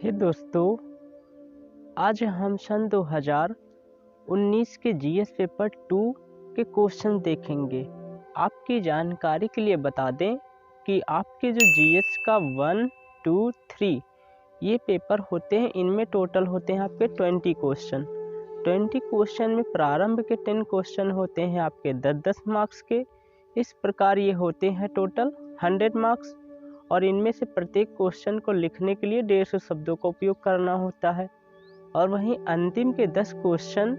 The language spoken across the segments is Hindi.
हे दोस्तों, आज हम सन 2019 के जीएस पेपर 2 के क्वेश्चन देखेंगे। आपकी जानकारी के लिए बता दें कि आपके जो जीएस का 1, 2, 3 ये पेपर होते हैं, इनमें टोटल होते हैं आपके 20 क्वेश्चन। 20 क्वेश्चन में प्रारंभ के 10 क्वेश्चन होते हैं आपके 10-10 मार्क्स के। इस प्रकार ये होते हैं टोटल 100 मार्क्स, और इनमें से प्रत्येक क्वेश्चन को लिखने के लिए 150 शब्दों का उपयोग करना होता है। और वहीं अंतिम के 10 क्वेश्चन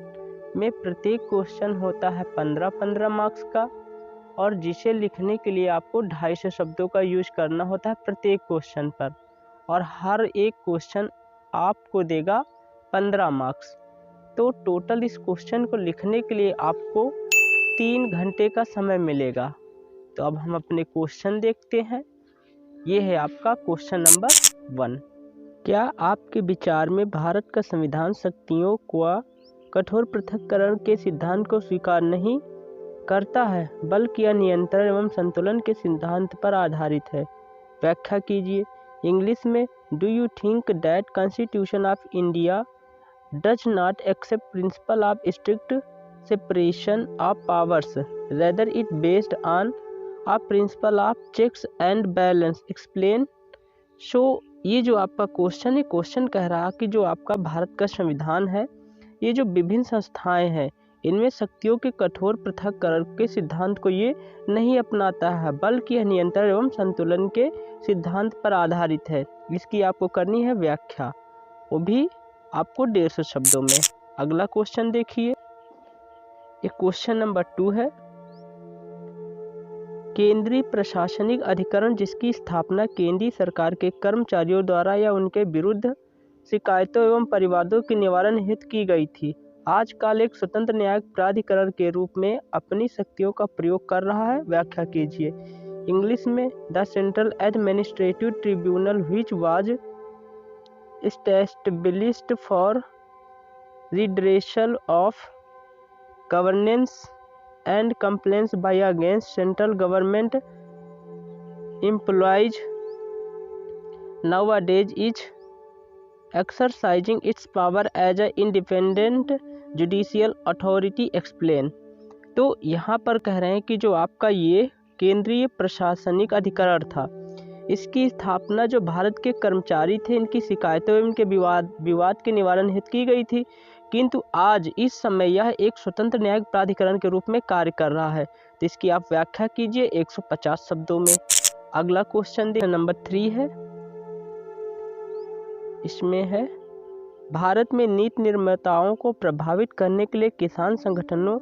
में प्रत्येक क्वेश्चन होता है 15-15 मार्क्स का, और जिसे लिखने के लिए आपको 250 शब्दों का यूज करना होता है प्रत्येक क्वेश्चन पर, और हर एक क्वेश्चन आपको देगा 15 मार्क्स। तो टोटल इस क्वेश्चन को लिखने के लिए आपको 3 घंटे का समय मिलेगा। तो अब हम अपने क्वेश्चन देखते हैं। ये है आपका क्वेश्चन नंबर 1। क्या आपके विचार में भारत का संविधान शक्तियों का कठोर पृथक्करण के सिद्धांत को स्वीकार नहीं करता है, बल्कि यह नियंत्रण एवं संतुलन के सिद्धांत पर आधारित है? व्याख्या कीजिए। इंग्लिश में, do you think that constitution of India does not accept principle of strict separation of powers, rather it based on a principle of checks and balance, explain। So ये जो आपका क्वेश्चन है, क्वेश्चन कह रहा कि जो आपका भारत का संविधान है, ये जो विभिन्न संस्थाएं हैं, इनमें शक्तियों के कठोर पृथक्करण के सिद्धांत को ये नहीं अपनाता है, बल्कि यह नियंत्रण एवं संतुलन के सिद्धांत पर आधारित है। इसकी आपको करनी है व्याख्या, वो भी आपको 150 शब्दों में। अगला क्वेश्चन देखिए। ये क्वेश्चन नंबर 2 है। केंद्रीय प्रशासनिक अधिकरण जिसकी स्थापना केंद्रीय सरकार के कर्मचारियों द्वारा या उनके विरुद्ध शिकायतों एवं परिवादों के निवारण हेतु की गई थी, आजकल एक स्वतंत्र न्यायिक प्राधिकरण के रूप में अपनी शक्तियों का प्रयोग कर रहा है? व्याख्या कीजिए। इंग्लिश में, the central administrative tribunal which was established for redressal of governance and complaints by against central government employees nowadays is exercising its power as an independent judicial authority, explain। तो यहाँ पर कह रहे हैं कि जो आपका ये केंद्रीय प्रशासनिक अधिकरण था, इसकी स्थापना जो भारत के कर्मचारी थे, इनकी शिकायतों एवं इनके विवाद के निवारण हेतु की गई थी, किंतु आज इस समय यह एक स्वतंत्र न्यायिक प्राधिकरण के रूप में कार्य कर रहा है। तो इसकी आप व्याख्या कीजिए 150 शब्दों में। अगला क्वेश्चन नंबर 3 है। इसमें है, भारत में नीति निर्माताओं को प्रभावित करने के लिए किसान संगठनों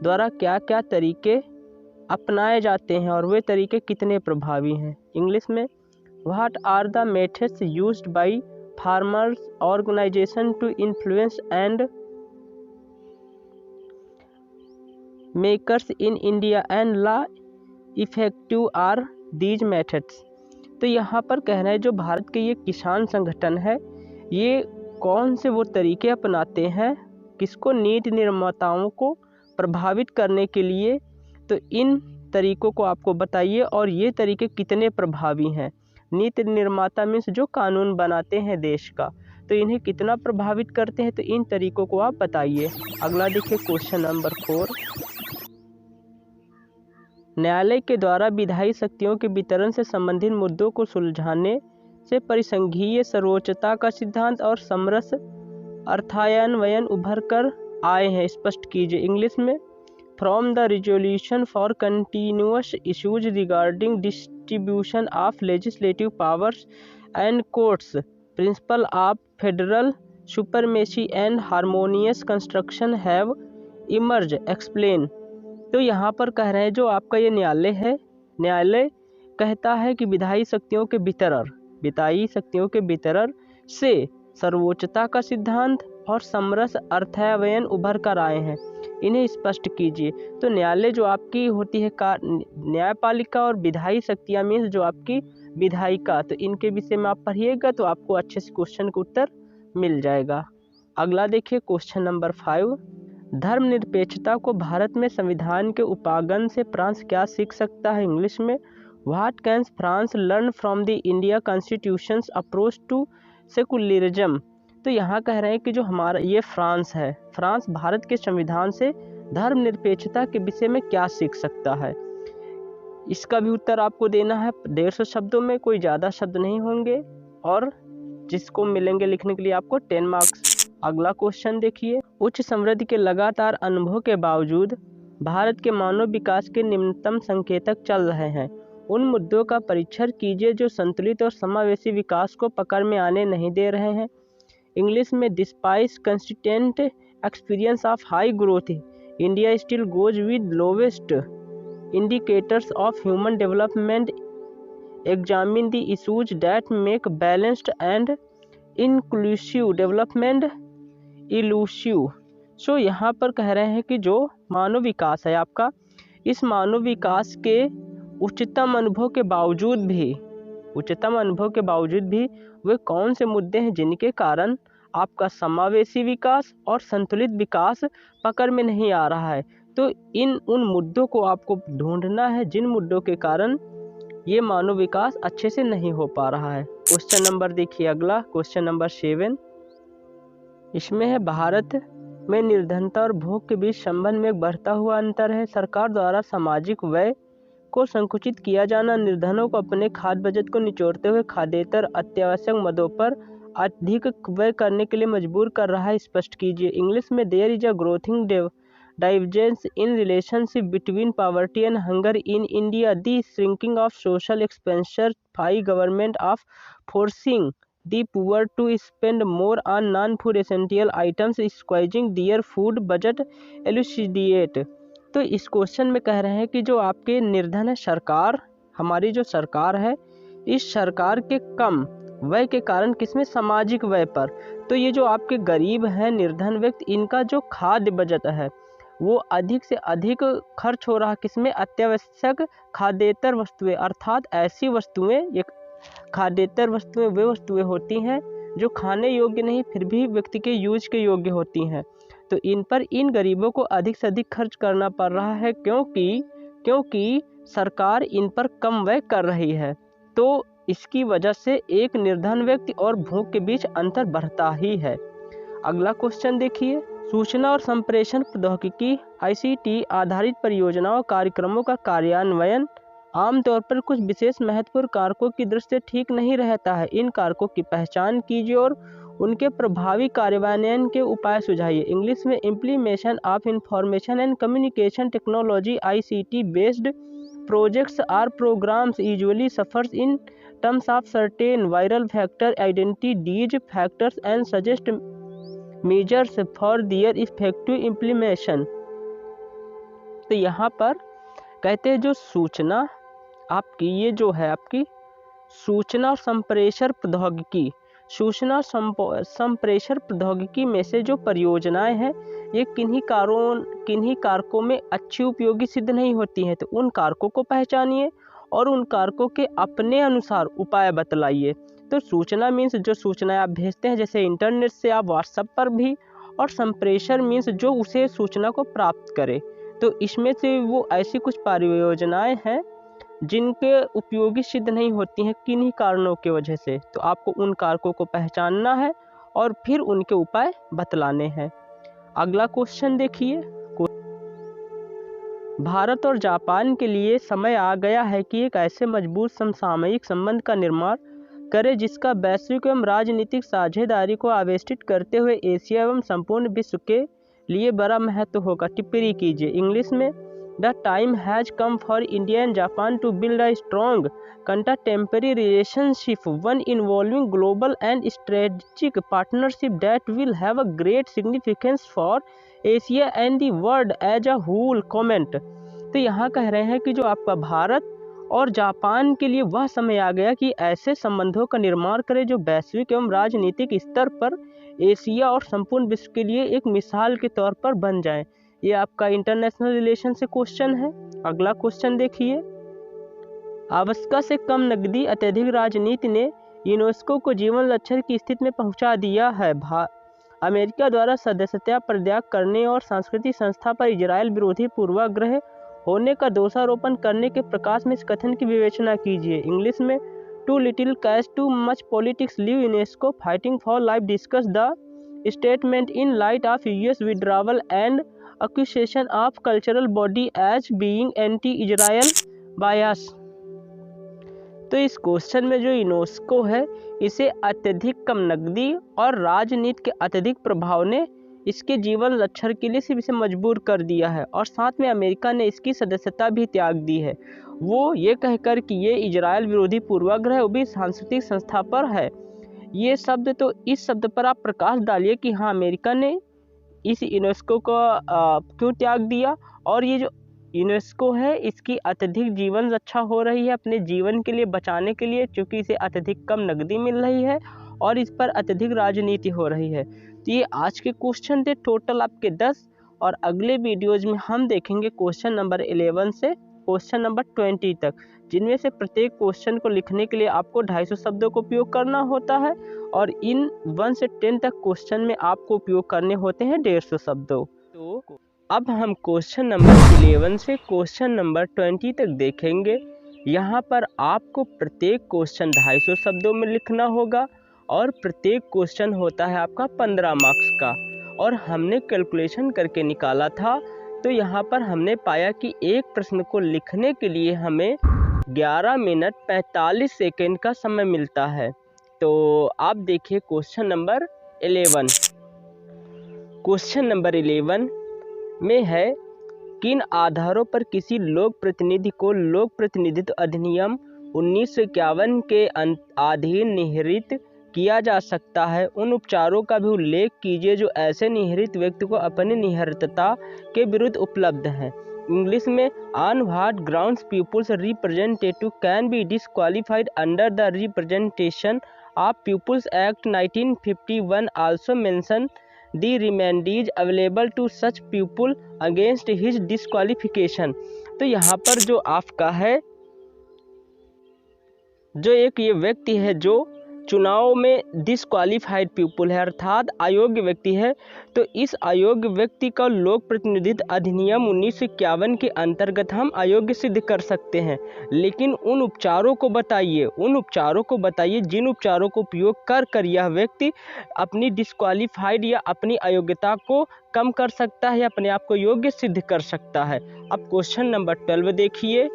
द्वारा क्या क्या तरीके अपनाए जाते हैं और वे तरीके कितने प्रभावी हैं? इंग्लिश में, what are the methods used by farmers organization to influence and makers in India and law effective are these methods। तो यहाँ पर कह रहे हैं जो भारत के ये किसान संगठन है, ये कौन से वो तरीके अपनाते हैं किसको, नीति निर्माताओं को प्रभावित करने के लिए। तो इन तरीकों को आपको बताइए और ये तरीके कितने प्रभावी हैं। नीति निर्माता मीन्स जो कानून बनाते हैं देश का, तो इन्हें कितना प्रभावित करते हैं, तो इन तरीकों को आप बताइए। अगला देखिए क्वेश्चन नंबर 4। न्यायालय के द्वारा विधायी शक्तियों के वितरण से संबंधित मुद्दों को सुलझाने से परिसंघीय सर्वोच्चता का सिद्धांत और समरस अर्थान्वयन उभर कर आए हैं, स्पष्ट कीजिए। इंग्लिश में, from the resolution for continuous issues regarding distribution of legislative powers and courts, principle of federal supremacy and harmonious construction have emerged, explain। तो यहाँ पर कह रहे हैं जो आपका ये न्यायालय है, न्यायालय कहता है कि विधायी शक्तियों के वितरण से सर्वोच्चता का सिद्धांत और समरस अर्थान्वयन उभर कर आए हैं, इन्हें स्पष्ट कीजिए। तो न्यायालय जो आपकी होती है न्यायपालिका, और विधायी शक्तियाँ मीन्स जो आपकी विधायिका, तो इनके विषय में आप पढ़िएगा तो आपको अच्छे से क्वेश्चन का उत्तर मिल जाएगा। अगला देखिए क्वेश्चन नंबर 5। धर्मनिरपेक्षता को भारत में संविधान के उपागम से फ्रांस क्या सीख सकता है? इंग्लिश में, what can France learn from the India constitution's approach to secularism. तो यहाँ कह रहे हैं कि जो हमारा ये फ्रांस है, फ्रांस भारत के संविधान से धर्मनिरपेक्षता के विषय में क्या सीख सकता है। इसका भी उत्तर आपको देना है 150 शब्दों में, कोई ज़्यादा शब्द नहीं होंगे, और जिसको मिलेंगे लिखने के लिए आपको 10 मार्क्स। अगला क्वेश्चन देखिए, उच्च समृद्धि के लगातार अनुभव के बावजूद भारत के मानव विकास के निम्नतम संकेतक चल रहे हैं। उन मुद्दों का परीक्षण कीजिए जो संतुलित और समावेशी विकास को पकड़ में आने नहीं दे रहे हैं। इंग्लिश में, despite consistent experience of high growth, India still goes with lowest indicators of human development, examine the issues that make balanced and inclusive development elusive। सो यहाँ पर कह रहे हैं कि जो मानव विकास है आपका, इस मानव विकास के उच्चतम अनुभव के बावजूद भी वे कौन से मुद्दे हैं जिनके कारण आपका समावेशी विकास और संतुलित विकास पकड़ में नहीं आ रहा है। तो उन मुद्दों को आपको ढूंढना है जिन मुद्दों के कारण ये मानव विकास अच्छे से नहीं हो पा रहा है। क्वेश्चन नंबर देखिए अगला, क्वेश्चन नंबर 7। इसमें है, भारत में निर्धनता और भोग के बीच संबंध में एक बढ़ता हुआ अंतर है। सरकार द्वारा सामाजिक व्यय को संकुचित किया जाना निर्धनों को अपने खाद्य बजट को निचोड़ते हुए खाद्येतर अत्यावश्यक मदों पर अधिक व्यय करने के लिए मजबूर कर रहा है। स्पष्ट कीजिए। इंग्लिश में, there is a growthing divergence in relationship between poverty and hunger in India. The shrinking of social expenditure by government of forcing the poor to spend more on non-food essential items squeezing their food budget elucidate। तो इस क्वेश्चन में कह रहे हैं कि जो आपके निर्धन है सरकार, हमारी जो सरकार है, इस सरकार के कम व्यय के कारण किसमें, सामाजिक व्यय पर। तो ये जो आपके गरीब हैं, निर्धन व्यक्ति, इनका जो खाद्य बजट है वो अधिक से अधिक खर्च हो रहा किसमें, अत्यावश्यक खाद्येतर वस्तुएं, अर्थात ऐसी वस्तुएं, ये खाद्येतर वस्तुएं वे वस्तुएं होती हैं जो खाने योग्य नहीं फिर भी व्यक्ति के यूज के योग्य होती हैं। तो इन पर इन गरीबों को अधिक से अधिक खर्च करना पड़ रहा है क्योंकि सरकार इन पर कम व्यय कर रही है। तो इसकी वजह से एक निर्धन व्यक्ति और भूख के बीच अंतर बढ़ता ही है। अगला क्वेश्चन देखिए, सूचना और संप्रेषण प्रौद्योगिकी ICT आधारित परियोजनाओं कार्यक्रमों का कार्यान्वयन आमतौर पर कुछ विशेष महत्वपूर्ण कारकों की दृष्टि से ठीक नहीं रहता है। इन कारकों की पहचान कीजिए और उनके प्रभावी कार्यान्वयन के उपाय सुझाइए। इंग्लिश में, implementation of information and communication technology ICT based projects are programs usually suffers in terms of certain viral factor identity these factors and suggest measures for their effective implementation. तो यहाँ पर कहते हैं जो सूचना आपकी, ये जो है आपकी सूचना और संप्रेषण प्रौद्योगिकी, सूचना संप्रेषण प्रौद्योगिकी में से जो परियोजनाएं हैं ये किन्हीं कारकों में अच्छी उपयोगी सिद्ध नहीं होती हैं। तो उन कारकों को पहचानिए और उन कारकों के अपने अनुसार उपाय बतलाइए। तो सूचना मीन्स जो सूचनाएं आप भेजते हैं, जैसे इंटरनेट से आप व्हाट्सएप पर भी, और संप्रेषण मीन्स जो उसे सूचना को प्राप्त करे। तो इसमें से वो ऐसी कुछ परियोजनाएं हैं जिनके उपयोगी सिद्ध नहीं होती हैं किन्हीं कारणों की वजह से। तो आपको उन कारकों को पहचानना है और फिर उनके उपाय बतलाने हैं। अगला क्वेश्चन देखिए, भारत और जापान के लिए समय आ गया है कि एक ऐसे मजबूत समसामयिक संबंध का निर्माण करें जिसका वैश्विक एवं राजनीतिक साझेदारी को आवेष्टित करते हुए एशिया एवं संपूर्ण विश्व के लिए बड़ा महत्व होगा। टिप्पणी कीजिए। इंग्लिश में, the time has come for India and Japan to build a strong contemporary relationship, one involving global and strategic partnership that will have a great significance for Asia and the world as a whole. Comment. तो यहाँ कह रहे हैं कि जो आपका भारत और जापान के लिए वह समय आ गया कि ऐसे संबंधों का निर्माण करें जो वैश्विक एवं राजनीतिक स्तर पर एशिया और संपूर्ण विश्व के लिए एक मिसाल के तौर पर बन जाएं। ये आपका इंटरनेशनल रिलेशन से क्वेश्चन है। अगला क्वेश्चन देखिए, आवश्यकता से कम नकदी अत्यधिक राजनीति ने यूनेस्को को जीवन लक्ष्य की स्थिति में पहुंचा दिया है। अमेरिका द्वारा सदस्यता प्रत्याग करने और सांस्कृतिक संस्था पर इजराइल विरोधी पूर्वाग्रह होने का दोषारोपण करने के प्रकाश में इस कथन की विवेचना कीजिए। इंग्लिश में, too little cash too much politics leave UNESCO fighting for life discuss the statement in light of US withdrawal and accusation of cultural body as being anti-Israel bias। तो इस क्वेश्चन में जो यूनेस्को है इसे अत्यधिक कम नकदी और राजनीति के अत्यधिक प्रभाव ने इसके जीवन रक्षण के लिए सिर्फ इसे मजबूर कर दिया है और साथ में अमेरिका ने इसकी सदस्यता भी त्याग दी है, वो ये कहकर कि ये इजराइल विरोधी पूर्वाग्रह वो भी सांस्कृतिक संस्था पर है। ये शब्द, तो इस शब्द पर आप प्रकाश डालिए कि हाँ अमेरिका ने इस यूनेस्को को क्यों त्याग दिया और ये जो यूनेस्को है इसकी अत्यधिक जीवन रक्षा हो रही है अपने जीवन के लिए बचाने के लिए, क्योंकि इसे अत्यधिक कम नकदी मिल रही है और इस पर अत्यधिक राजनीति हो रही है। तो ये आज के क्वेश्चन थे टोटल आपके 10 और अगले वीडियोज में हम देखेंगे क्वेश्चन नंबर 11 से क्वेश्चन नंबर 20 तक, जिनमें से प्रत्येक क्वेश्चन को लिखने के लिए आपको 250 शब्दों का उपयोग करना होता है और इन 1 से 10 तक क्वेश्चन में आपको उपयोग करने होते हैं 150 शब्दों। तो अब हम क्वेश्चन नंबर 11 से क्वेश्चन नंबर 20 तक देखेंगे। यहाँ पर आपको प्रत्येक क्वेश्चन 250 शब्दों में लिखना होगा और प्रत्येक क्वेश्चन होता है आपका 15 मार्क्स का और हमने कैलकुलेशन करके निकाला था। तो यहाँ पर हमने पाया कि एक प्रश्न को लिखने के लिए हमें 11 मिनट 45 सेकेंड का समय मिलता है। तो आप देखिए क्वेश्चन नंबर 11। क्वेश्चन नंबर 11 में है किन आधारों पर किसी लोक प्रतिनिधि को लोक प्रतिनिधित्व अधिनियम 1951 के अधीन निहित किया जा सकता है, उन उपचारों का भी उल्लेख कीजिए जो ऐसे निहित व्यक्ति को अपनी निहितता के विरुद्ध उपलब्ध हैं। इंग्लिश में on what grounds people's representative can be disqualified under the representation of people's act 1951 also mention the remedies available to such people against his disqualification. तो यहाँ पर जो आपका है जो एक ये व्यक्ति है जो चुनाव में डिस्क्वालिफाइड पीपुल है अर्थात अयोग्य व्यक्ति है, तो इस अयोग्य व्यक्ति का लोक प्रतिनिधित्व अधिनियम 1951 के अंतर्गत हम अयोग्य सिद्ध कर सकते हैं। लेकिन उन उपचारों को बताइए जिन उपचारों को उपयोग कर यह व्यक्ति अपनी डिस्क्वालिफाइड या अपनी अयोग्यता को कम कर सकता है या अपने आप को योग्य सिद्ध कर सकता है। अब क्वेश्चन नंबर 12 देखिए।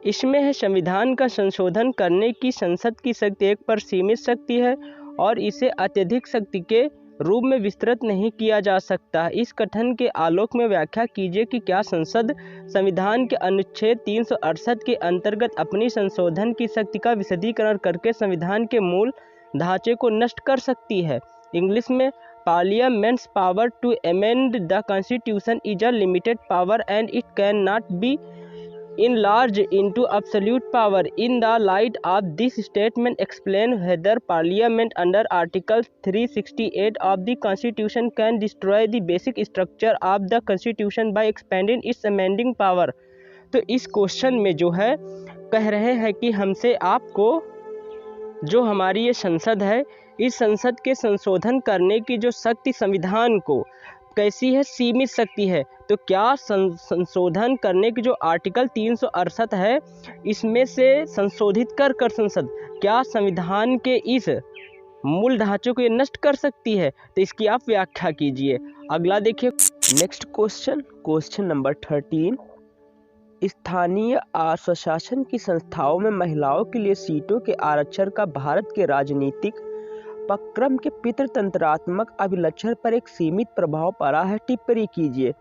इसमें है संविधान का संशोधन करने की संसद की शक्ति एक पर सीमित शक्ति है और इसे अत्यधिक शक्ति के रूप में विस्तृत नहीं किया जा सकता। इस कथन के आलोक में व्याख्या कीजिए कि क्या संसद संविधान के अनुच्छेद 368 के अंतर्गत अपनी संशोधन की शक्ति का विशदीकरण करके संविधान के मूल ढांचे को नष्ट कर सकती है। इंग्लिश में parliament's power to amend the constitution is a limited power and it can not be enlarged into absolute power. In the light of this statement, explain whether Parliament under Article 368 of the Constitution can destroy the basic structure of the Constitution by expanding its amending power। तो इस क्वेश्चन में जो है कह रहे हैं कि हमसे आपको जो हमारी ये संसद है इस संसद के संशोधन करने की जो शक्ति संविधान को कैसी है, सीमित शक्ति है। तो क्या संशोधन करने की जो आर्टिकल 368 है इसमें से संशोधित कर संसद क्या संविधान के इस मूल ढांचे को ये नष्ट कर सकती है? तो इसकी आप व्याख्या कीजिए। अगला देखिए नेक्स्ट क्वेश्चन नंबर 13। स्थानीय स्वशासन की संस्थाओं में महिलाओं के लिए सीटों के आरक्षण का भारत के राजनीतिक उपक्रम के पितृतंत्रात्मक अभिलक्षण पर एक सीमित प्रभाव पड़ा है, टिप्पणी कीजिए।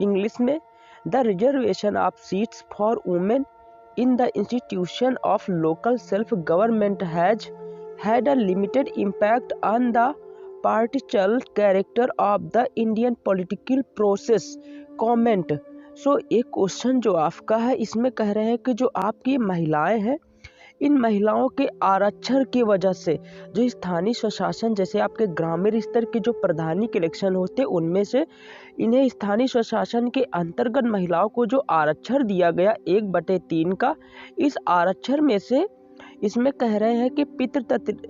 इंग्लिश में the reservation of seats for women in the institution of local self government has had a limited impact on the particular character of the Indian political process. Comment. So एक क्वेश्चन जो आपका है इसमें कह रहे हैं कि जो आपकी महिलाएं हैं इन महिलाओं के आरक्षण की वजह से जो स्थानीय स्वशासन जैसे आपके ग्रामीण स्तर के जो प्रधानी के इलेक्शन होते हैं उनमें से इन्हें स्थानीय स्वशासन के अंतर्गत महिलाओं को जो आरक्षण दिया गया 1/3 का, इस आरक्षण में से इसमें कह रहे हैं कि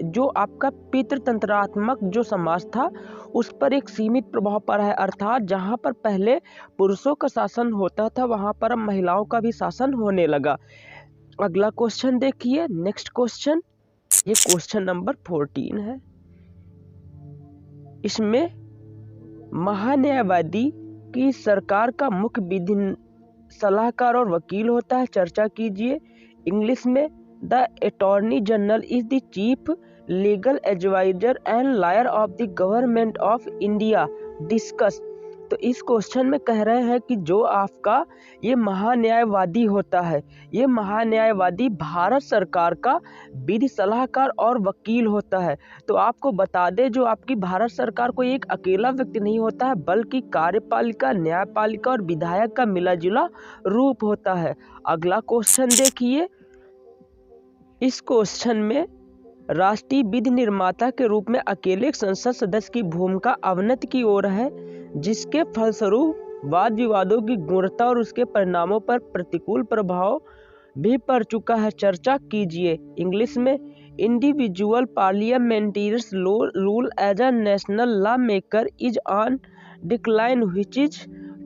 जो आपका पितृतंत्रात्मक जो समाज था उस पर एक सीमित प्रभाव पड़ा है, अर्थात जहां पर पहले पुरुषों का शासन होता था वहां पर अब महिलाओं का भी शासन होने लगा। अगला क्वेश्चन देखिए, नेक्स्ट क्वेश्चन, ये क्वेश्चन नंबर 14 है। इसमें महान्यायवादी की सरकार का मुख्य विधि सलाहकार और वकील होता है, चर्चा कीजिए। इंग्लिश में the attorney general is the chief legal adviser and lawyer of the government of India, discuss. तो इस क्वेश्चन में कह रहे हैं कि जो आपका ये महान्यायवादी होता है, ये महान्यायवादी भारत सरकार का विधि सलाहकार और वकील होता है। तो आपको बता दें, जो आपकी भारत सरकार कोई एक अकेला व्यक्ति नहीं होता है, बल्कि कार्यपालिका, न्यायपालिका और विधायक का मिला जुला रूप होता है। अगला क्वेश्चन देखिए, इस क्वेश्चन में राष्ट्रीय विधि निर्माता के रूप में अकेले संसद सदस्य की भूमिका अवनति की ओर है, जिसके फलस्वरूप वाद विवादों की गुणवत्ता और उसके परिणामों पर प्रतिकूल प्रभाव भी पड़ चुका है, चर्चा कीजिए। इंग्लिश में individual parliamentarians rule as a national law maker is on decline which is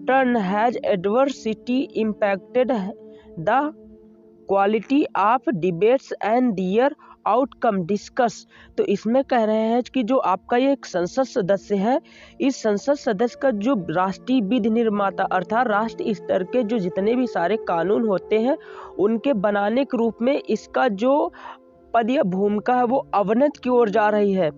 turn has adversity impacted the quality of debates and their outcome, discuss. तो इसमें कह रहे हैं कि जो आपका ये एक संसद सदस्य है, इस संसद सदस्य का जो राष्ट्रीय विधि निर्माता अर्थात राष्ट्रीय स्तर के जो जितने भी सारे कानून होते हैं, उनके बनाने के रूप में इसका जो पद या भूमिका है वो अवनति की ओर जा रही है।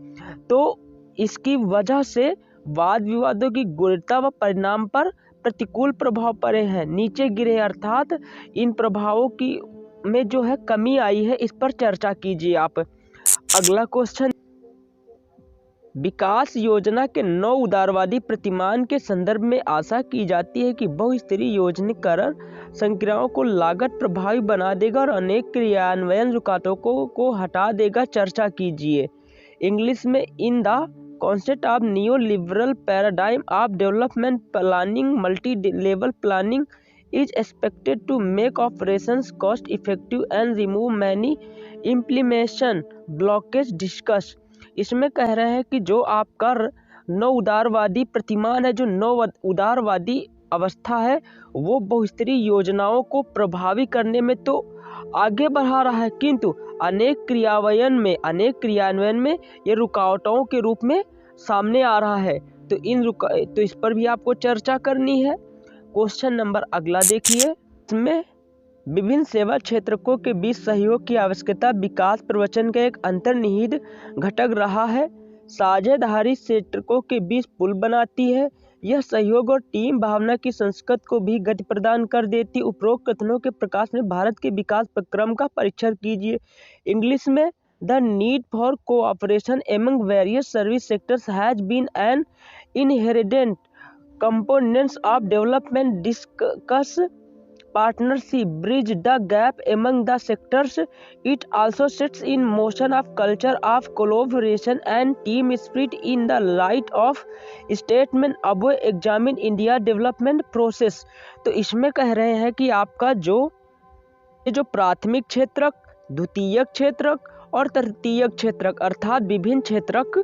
तो इसकी वजह से वाद विवादों की गुणवत्ता व परिणाम पर प्रतिकूल प्रभाव पड़े हैं, नीचे गिरे, अर्थात इन प्रभावों की में जो है कमी आई है, इस पर चर्चा कीजिए आप। अगला क्वेश्चन, विकास योजना के 9 उदारवादी प्रतिमान के संदर्भ में आशा की जाती है कि बहुस्तरीय योजनाकरण संक्रियाओं को लागत प्रभावी बना देगा और अनेक क्रियान्वयन रुकावटों को हटा देगा, चर्चा कीजिए। इंग्लिश में in the concept of new liberal paradigm of development planning multi level planning is expected to make operations cost effective and remove many implementation blockage, discuss। इसमें कह रहे हैं कि जो आपका 9 उदारवादी प्रतिमान है, जो 9 उदारवादी अवस्था है, वो बहुस्तरीय योजनाओं को प्रभावी करने में तो आगे बढ़ा रहा है, किंतु अनेक क्रियान्वयन में ये रुकावटों के रूप में सामने आ रहा है। तो इस पर भी आपको चर्चा करनी है। क्वेश्चन नंबर अगला देखिए, इसमें विभिन्न सेवा क्षेत्रकों के बीच सहयोग की आवश्यकता विकास प्रवचन का एक अंतर्निहित घटक रहा है, साझेदारी क्षेत्रकों के बीच पुल बनाती है, यह सहयोग और टीम भावना की संस्कृति को भी गति प्रदान कर देती। उपरोक्त कथनों के प्रकाश में भारत के विकास प्रक्रम का परीक्षण कीजिए। इंग्लिश में the need for cooperation among various service sectors has been an inherent components of development, discuss partnership, bridge the gap among the sectors. It also sets in motion of culture of collaboration and team spirit in the light of statement above examine India development process। तो इसमें कह रहे हैं कि आपका जो प्राथमिक क्षेत्रक, द्वितीयक क्षेत्रक और तृतीयक क्षेत्रक अर्थात विभिन्न क्षेत्रक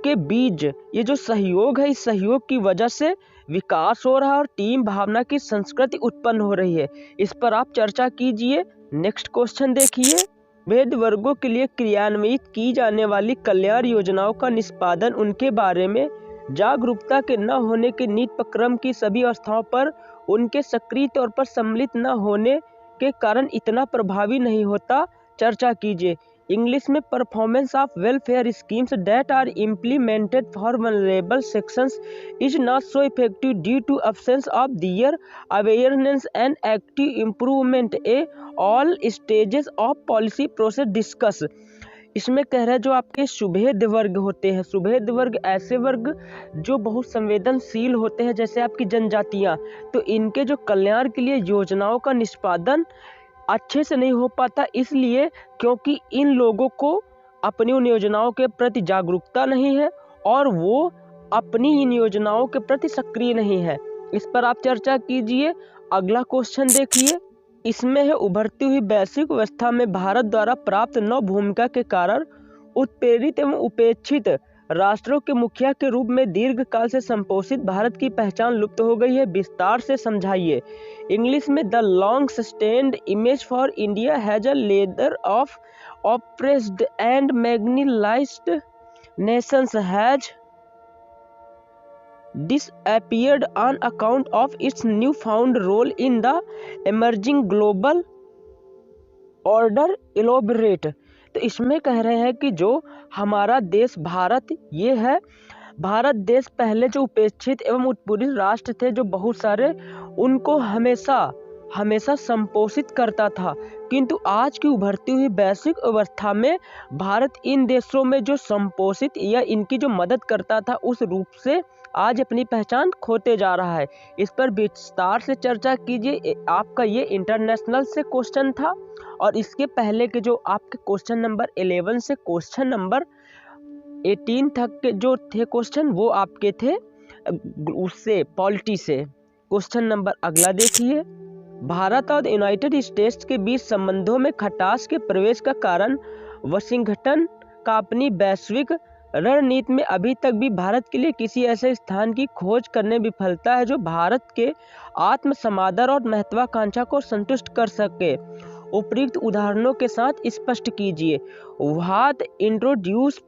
के बीच ये जो सहयोग है, इस सहयोग की वजह से विकास हो रहा है और टीम भावना की संस्कृति उत्पन्न हो रही है, इस पर आप चर्चा कीजिए। नेक्स्ट क्वेश्चन देखिए, भेद वर्गों के लिए क्रियान्वित की जाने वाली कल्याण योजनाओं का निष्पादन उनके बारे में जागरूकता के न होने के नीतिक्रम की सभी अवस्थाओं पर उनके सक्रिय तौर पर सम्मिलित न होने के कारण इतना प्रभावी नहीं होता, चर्चा कीजिए। इंग्लिश में performance of welfare schemes that are implemented for vulnerable sections is not so effective due to absence of their awareness and active improvement a all stages of policy process, discuss. इसमें कह रहा है जो आपके शुभेद वर्ग होते हैं, शुभेद वर्ग ऐसे वर्ग जो बहुत संवेदनशील होते हैं, जैसे आपकी जनजातियाँ, तो इनके जो कल्याण के लिए योजनाओं का निष्पादन अच्छे से नहीं हो पाता, इसलिए क्योंकि इन लोगों को अपनी उन योजनाओं के प्रति जागरूकता नहीं है और वो अपनी इन योजनाओं के प्रति सक्रिय नहीं है, इस पर आप चर्चा कीजिए। अगला क्वेश्चन देखिए, इसमें है उभरती हुई वैश्विक व्यवस्था में भारत द्वारा प्राप्त नव भूमिका के कारण उत्प्रेरित एवं उपेक्षित राष्ट्रों के मुखिया के रूप में दीर्घकाल से संपोषित भारत की पहचान लुप्त हो गई है, विस्तार से समझाइए। इंग्लिश में the long sustained image for India has a leather of oppressed and marginalized nations has disappeared on account of its newfound role in the emerging global order। elaborate। तो इसमें कह रहे हैं कि जो हमारा देश भारत ये है, भारत देश पहले जो उपेक्षित एवं उत्पीड़ित राष्ट्र थे, जो बहुत सारे उनको हमेशा संपोषित करता था, किंतु आज की उभरती हुई वैश्विक अवस्था में भारत इन देशों में जो संपोषित या इनकी जो मदद करता था उस रूप से आज अपनी पहचान खोते जा रहा है। इस पर विस्तार से चर्चा कीजिए। आपका ये इंटरनेशनल से क्वेश्चन था और इसके पहले के जो आपके क्वेश्चन नंबर 11 से क्वेश्चन नंबर 18 तक के जो थे क्वेश्चन वो आपके थे उससे पॉलिटी से। क्वेश्चन नंबर अगला देखिए। भारत और यूनाइटेड स्टेट्स के बीच संबंधों में खटास के प्रवेश का कारण वाशिंगटन का अपनी वैश्विक रणनीति में अभी तक भी भारत के लिए किसी ऐसे स्थान की खोज करने विफलता है जो भारत के आत्म समादर और महत्वाकांक्षा को संतुष्ट कर सके। उपयुक्त उदाहरणों के साथ स्पष्ट कीजिए। What introduce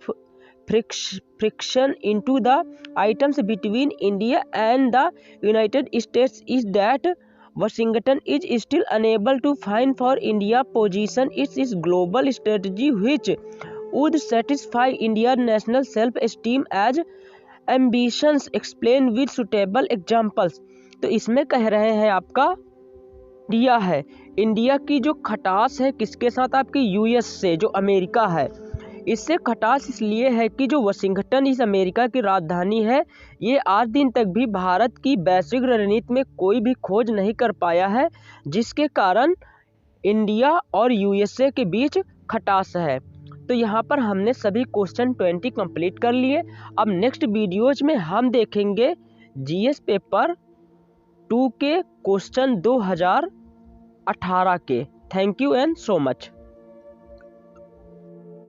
friction into the items between India and the United States is that Washington is still unable to find for India position its global strategy which would satisfy India's national self-esteem as ambitions explained with suitable examples। तो इसमें कह रहे हैं आपका इंडिया है, इंडिया की जो खटास है किसके साथ, आपकी यूएस से, जो अमेरिका है। इससे खटास इसलिए है कि जो वाशिंगटन इस अमेरिका की राजधानी है, ये आज दिन तक भी भारत की वैश्विक रणनीति में कोई भी खोज नहीं कर पाया है, जिसके कारण इंडिया और यूएसए के बीच खटास है। तो यहाँ पर हमने सभी क्वेश्चन 20 कंप्लीट कर लिए। अब नेक्स्ट वीडियोज में हम देखेंगे जीएस पेपर 2 के क्वेश्चन 2018 के। Thank you and so much.